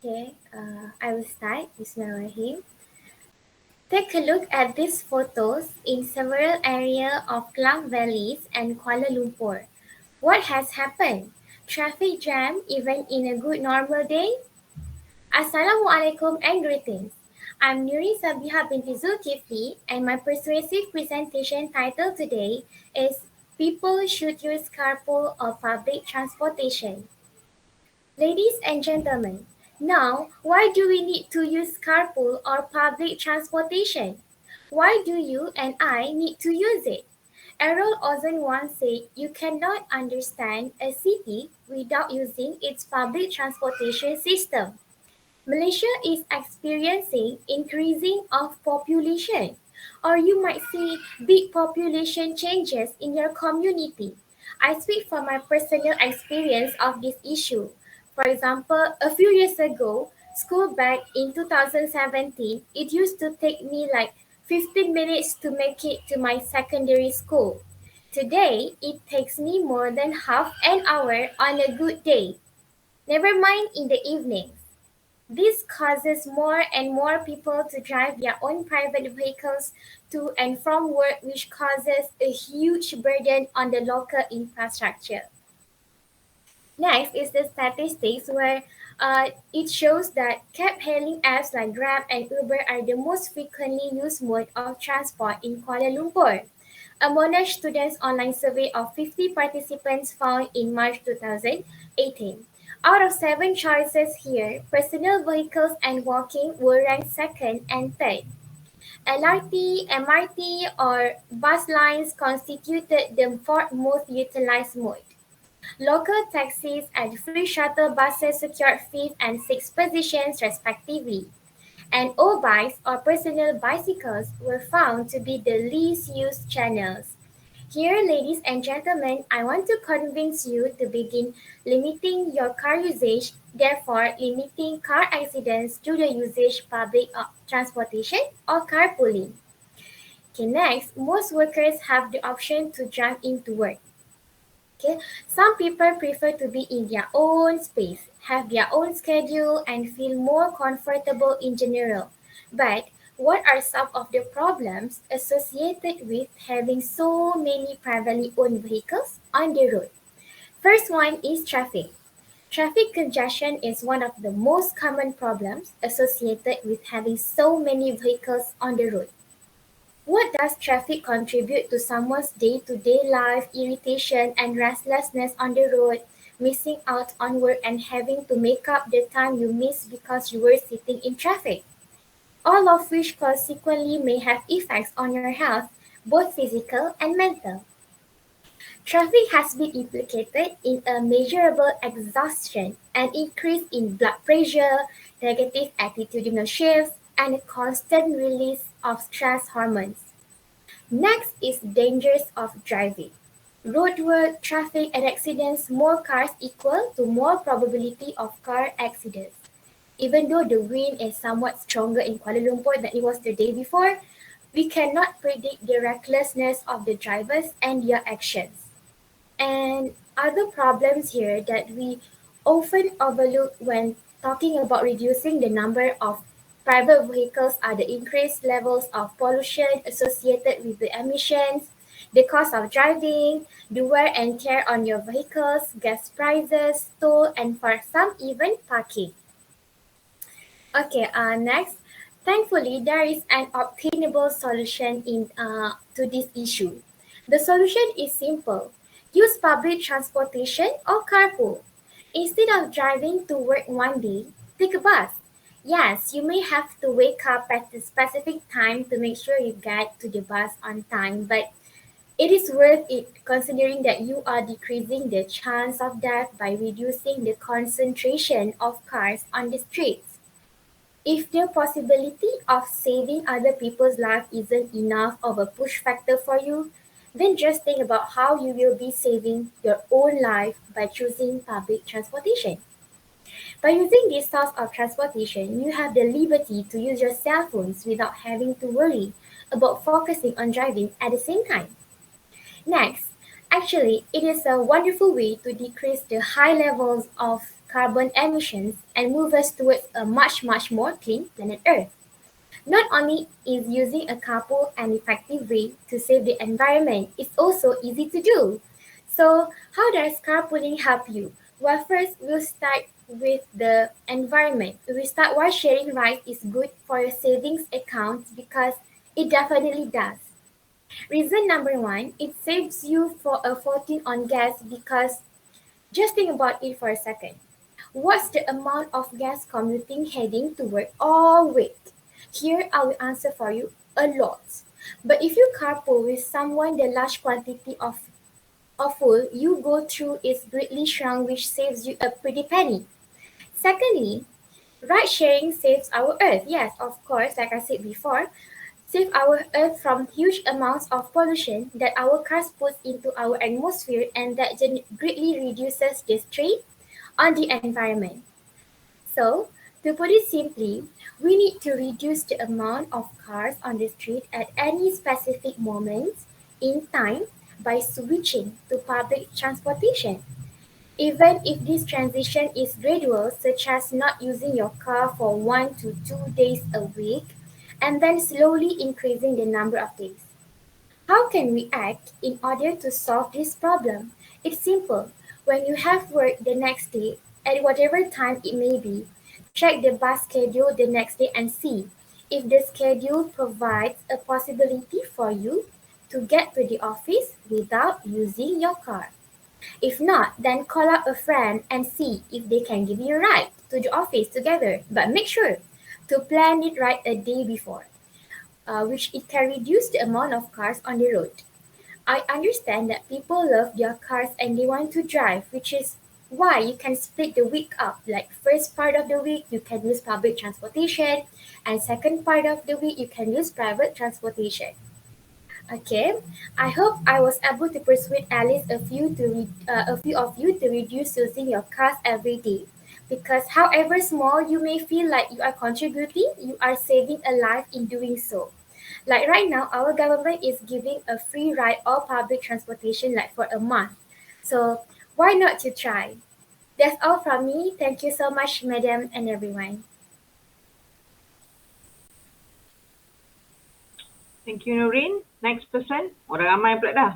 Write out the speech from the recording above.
I will start. Bismillahirrahmanirrahim. Take a look at these photos in several areas of Klang Valleys and Kuala Lumpur. What has happened? Traffic jam even in a good normal day? Assalamualaikum and greetings. I'm Nurin Sabihah Binti Zulkeffli, and my persuasive presentation title today is People Should Use Carpool or Public Transportation. Ladies and gentlemen, now why do we need to use carpool or public transportation? Why do you and I need to use it? Errol Ozon once said you cannot understand a city without using its public transportation system. Malaysia is experiencing increasing of population, or you might see big population changes in your community. I speak from my personal experience of this issue. For example, a few years ago, school back in 2017, it used to take me like 15 minutes to make it to my secondary school. Today, it takes me more than half an hour on a good day. Never mind in the evenings. This causes more and more people to drive their own private vehicles to and from work, which causes a huge burden on the local infrastructure. Next is the statistics where it shows that cab hailing apps like Grab and Uber are the most frequently used mode of transport in Kuala Lumpur. A Monash Students online survey of 50 participants found in March 2018. Out of 7 choices here, personal vehicles and walking were ranked second and third. LRT, MRT, or bus lines constituted the fourth most utilized mode. Local taxis and free shuttle buses secured fifth and sixth positions respectively, and O-bikes or personal bicycles were found to be the least used channels. Here, ladies and gentlemen, I want to convince you to begin limiting your car usage, therefore limiting car accidents through the usage public transportation or carpooling. Okay, next, most workers have the option to drive into work. Okay, some people prefer to be in their own space, have their own schedule, and feel more comfortable in general. But what are some of the problems associated with having so many privately owned vehicles on the road? First one is traffic. Traffic congestion is one of the most common problems associated with having so many vehicles on the road. What does traffic contribute to someone's day-to-day life, irritation and restlessness on the road, missing out on work and having to make up the time you missed because you were sitting in traffic? All of which consequently may have effects on your health, both physical and mental. Traffic has been implicated in a measurable exhaustion, an increase in blood pressure, negative attitudinal shifts, and a constant release of stress hormones. Next is dangers of driving. Roadwork, traffic, and accidents. More cars equal to more probability of car accidents. Even though the wind is somewhat stronger in Kuala Lumpur than it was the day before, we cannot predict the recklessness of the drivers and their actions. And other problems here that we often overlook when talking about reducing the number of private vehicles are the increased levels of pollution associated with the emissions, the cost of driving, the wear and tear on your vehicles, gas prices, toll, and for some even parking. Okay, next. Thankfully, there is an obtainable solution to this issue. The solution is simple. Use public transportation or carpool. Instead of driving to work one day, take a bus. Yes, you may have to wake up at a specific time to make sure you get to the bus on time, but it is worth it considering that you are decreasing the chance of death by reducing the concentration of cars on the streets. If the possibility of saving other people's life isn't enough of a push factor for you, then just think about how you will be saving your own life by choosing public transportation. By using this source of transportation, you have the liberty to use your cell phones without having to worry about focusing on driving at the same time. Next, actually, it is a wonderful way to decrease the high levels of carbon emissions and move us towards a much more clean planet Earth. Not only is using a carpool an effective way to save the environment, it's also easy to do. So, how does carpooling help you? Well, first, we'll start with the environment. We start why sharing rides is good for your savings account because it definitely does. Reason number one, it saves you for a fortune on gas because just think about it for a second. What's the amount of gas commuting heading to work? Oh, wait. Here I will answer for you a lot. But if you carpool with someone, the large quantity of fuel you go through is greatly shrunk, which saves you a pretty penny. Secondly, ride sharing saves our earth. Yes, of course, like I said before, save our earth from huge amounts of pollution that our cars put into our atmosphere and that greatly reduces the strain on the environment. So, to put it simply, we need to reduce the amount of cars on the street at any specific moment in time by switching to public transportation. Even if this transition is gradual, such as not using your car for 1 to 2 days a week, and then slowly increasing the number of days. How can we act in order to solve this problem? It's simple. When you have work the next day, at whatever time it may be, check the bus schedule the next day and see if the schedule provides a possibility for you to get to the office without using your car. If not, then call up a friend and see if they can give you a ride to the office together. But make sure to plan it right a day before, which it can reduce the amount of cars on the road. I understand that people love their cars and they want to drive, which is why you can split the week up. Like first part of the week you can use public transportation, and second part of the week you can use private transportation. Okay, I hope I was able to persuade at least a few of you to reduce using your cars every day. Because however small you may feel like you are contributing, you are saving a life in doing so. Like right now, our government is giving a free ride or public transportation like for a month. So why not to try? That's all from me. Thank you so much, madam and everyone. Thank you, Nurin. Next person. Orang ramai pula dah.